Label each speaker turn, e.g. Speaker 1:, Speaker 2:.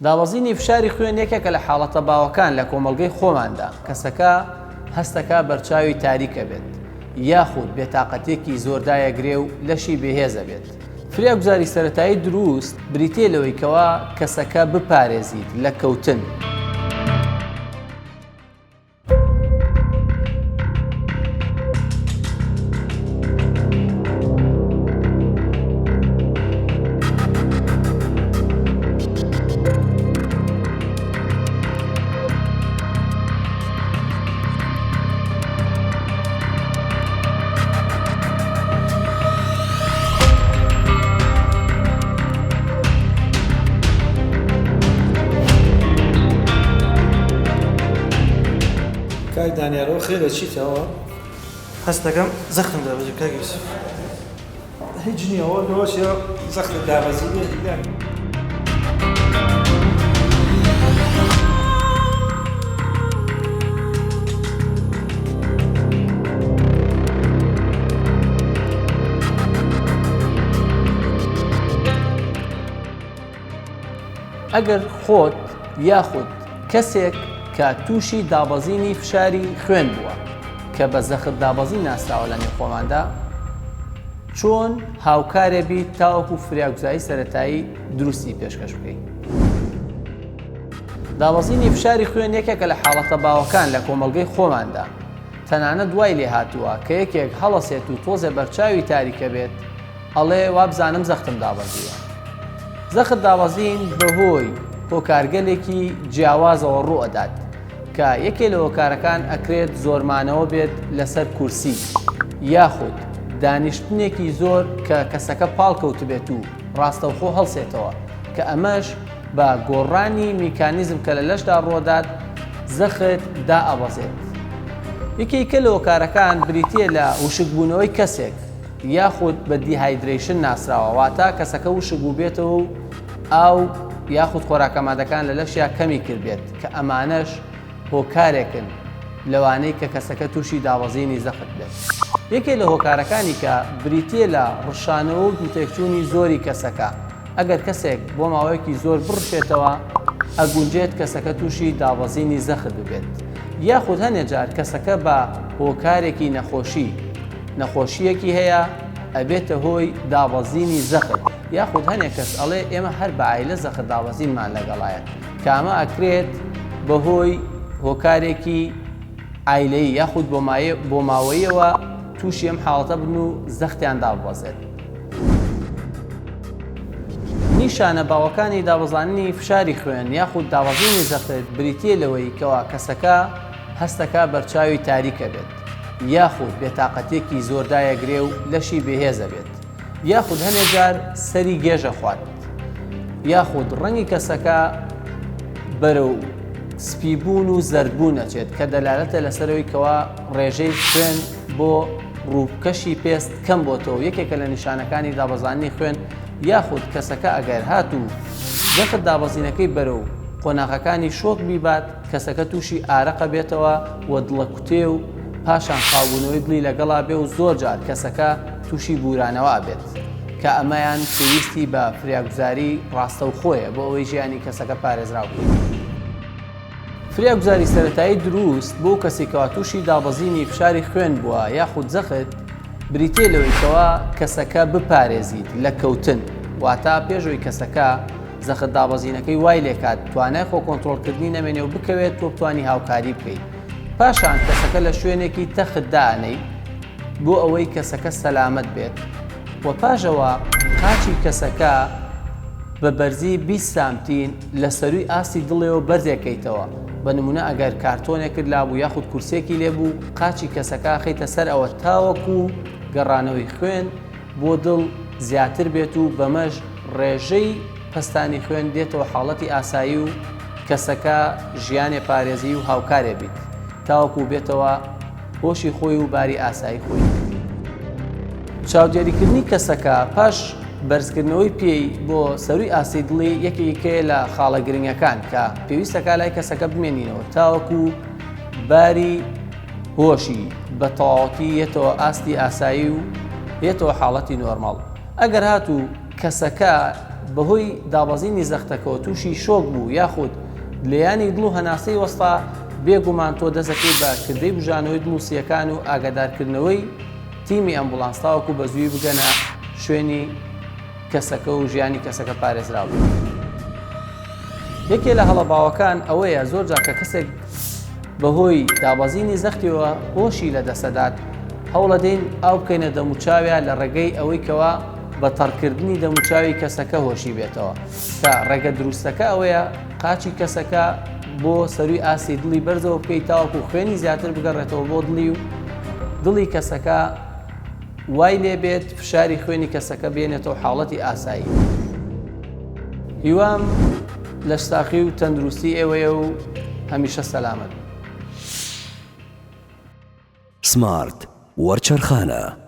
Speaker 1: داوەزینی فشاری خوێن یەکێکە لە حاڵەتە باوەکان لە کۆمەڵگەی خۆماندا. کەسەکە هەستەکە بەرچاوی تاریکە بێت یاخود بێتاقەتێکی زۆردایەگرێ و لەشی بێهێزە بێت. فریاگوزاری سەرەتایی دروست بریتێ لەوەی کەوا کەسەکە بپارێزیت لە کەوتن.
Speaker 2: کاک دانیارەوە خێرە چیتەوە؟
Speaker 3: هەست دەکەم زەختم دابەزێ کاک یوسف.
Speaker 2: هیچ نییەوە لەوەشە زەختت دابەزی بێت.
Speaker 1: ئەگەر خۆت یاخود کەسێک کە تووشی دابەزینی فشاری خوێن بووە کە بە زەخت دابەزین ناسراوە لە نێوخۆماندا، چۆن هاوکارێ بیت تاوەکو فریاگوزاری سەرەتایی دروستی پێشکەش بکەیت. دابەزینی فشاری خوێن یەکێکە لە حاڵەتە باوەکان لە کۆمەڵگەی خۆماندا. تەنانەت دوای لێ هاتووە کە یەکێک هەڵەسێت و تۆزێ بەرچاوی تاریکە بێت ئەڵێ وابزانم زەختم دابەزیوە. زەخت دابەزین بەهۆی هۆکارگەلێکی جیاوازەوە ڕوو ئەدات کە یەکێ لە هۆکارەکان ئەکرێت زۆرمانەوە بێت لەسەر کورسی یاخود دانیشتنێکی زۆر کە کەسەکە پاڵکەوت بێت و ڕاستەوخۆ هەڵسێتەوە کە ئەمەش بە گۆڕانی میکانیزم کە لە لەشدا ڕۆدات زەخت دائەبەزێت. یەکێکە لە هۆکارەکان بریتیە لە وشکبوونەوەی کەسێک یاخود بە دیهایدرێشن ناسراوە، واتە کەسەکە وشک بوو بێتەوە و ئاو یاخود خۆراکە مادەکان لە لەشیا کەمی کردبێت کە ئەمانەش هۆکارێکن لەوانەی کە کەسەکە تووشی دابەزینی زەخت بێت. یەکێک لە هۆکارەکانی کە بریتیە لە ڕشانەوە و تێکچوونی زۆری کەسەکە. ئەگەر کەسێک بۆ ماوەیەکی زۆر بڕشێتەوە ئەگونجێت کەسەکە تووشی دابەزینی زەخت ببێت، یاخود هەندێک جار کەسەکە بە هۆکارێکی نەخۆشیەکی هەیە ئەبێتە هۆی دابەزینی زەخت، یاخود هەندێک کەس ئەڵێ ئێمە هەر بە عایلە زەخت دابەزینمان لەگەڵایە کە ئەمە ئەکرێت بەهۆی هۆکارێکی عایلەیی یاخود بۆ ماوەیەوە تووشی ئەم حاڵەتە بن و زەختیان دابەزێت. نیشانە باوەکانی دابەزانی فشاری خوێن یاخود دابەزینی زەخت بریتیە لەوەی کەوا کەسەکە هەستەکە بەرچاوی تاریکە بێت یاخود بێتاقەتێکی زۆردایەگرێ و لەشی بێهێزە بێت، یاخود هەندێک جار سەری گێژە خوات، یاخود ڕەنگی کەسەکە بەرەو سپیبوون و زەردبوون ئەچێت کە دەلالەتە لەسەرەوەی کەوا ڕێژەی خوێن بۆ ڕووکەشی پێست کەم بۆتەوە. یەکێکە لە نیشانەکانی دابەزانی خوێن. یاخود کەسەکە ئەگەر هات و زەخت دابەزینەکەی بەرەو قۆناغەکانی شۆک بیبات کەسەکە تووشی ئارەقە بێتەوە و دڵە کوتێ و پاشان خاوبوونەوەی دڵی لەگەڵا بێ و زۆر جار کەسەکە تووشی بورانەوە بێت کە ئەمەیان پێویستی بە فریاگوزاری ڕاستەوخۆیە بۆ ئەوەی ژیانی کەسەکە پارێزراو بکەیت. فریاگوزاری سەرەتایی دروست بۆ کەسێکەوە تووشی دابەزینی فشاری خوێن بووە یاخود زەخت بریتێ لەوەیکەوە کەسەکە بپارێزیت لە کەوتن، واتە پێشەوەی کەسەکە زەخت دابەزینەکەی وای لێکات توانای خۆ کۆنتڕۆڵکردنی نەمێنێ و بکەوێت تۆ بتوانی هاوکاری بکەیت. پاشان کەسەکە لە شوێنێکی تەخت دانەی بۆ ئەوەی کەسەکە سەلامەت بێت و پاشەوە قاچی کەسەکە بە بەرزی 20 سانتیم لە سەرووی ئاستی دڵێەوە بەرزێکەیتەوە. بە نمونە ئەگەر کارتۆنێکرد لابوو یاخود کورسێکی لێبوو قاچی کەسەکە خەیتە سەر ئەوە تاوەکو گەڕانەوەی خوێن بۆ دڵ زیاتر بێت و بەمەش ڕێژەی پەستانی خوێن دێتەوە حاڵەتی ئاسایی و کەسەکە ژیانێ پارێزی و هاوکارێ بیت تاوەکو بێتەوە هۆشی خۆی و باری ئاسایی خۆی. چاودێریکردنی کەسەکە پاش بەرزکردنەوەی پێی بۆ سەرووی ئاستی دڵی یەکێکەیە لە خاڵە گرنگەکان کە پێویستەکە لای کەسەکە بمێنینەوە تاوەکو باری هۆشی بە تەواوەتی یێتەوە ئاستی ئاسایی و یێتەوە حاڵەتی نۆرماڵ. ئەگەر هاتوو کەسەکە بەهۆی دابەزینی زەختەکەەوە تووشی شۆک بوو یاخود لێیانی دڵ و هەناسەی وەستا بێگومان تۆ دەستەکەی بە کردەی بژانەوەی دڵوسیەکان و ئاگادارکردنەوەی تیمی ئەمبوڵانس تاوەکو بە زووی بگەنە شوێنی کەسەکە و ژیانی کەسەکە پارێزرا بوو. یەکێ لە هەڵەباوەکان ئەوەیە زۆر جار کە کەسێک بەهۆی دابەزینی زەختیەوە هۆشی لە دەسەدات هەوڵەدەین ئاو بکەینە دەموچاویە لە ڕێگەی ئەوەی کەوا بە تەڕکردنی دەموچاوی کەسەکە هۆشی بێتەوە کە ڕێگە دروستەکە ئەوەیە قاچی کەسەکە بۆ سەروی ئاسی دڵی بەرزەوە بکەیت تاوەکو خوێنی زیاتر بگەڕێتەوە بۆ دڵی و دڵی کەسەکە وای لێبێت فشاری خوێنی کەسەکە بێنێتەوە حاڵەتی ئاسایی. هیوام لە شتاقی و تەندروستی ئێوەیە و هەمیشە سەلامەت.
Speaker 4: سمارت وەرچەرخانە.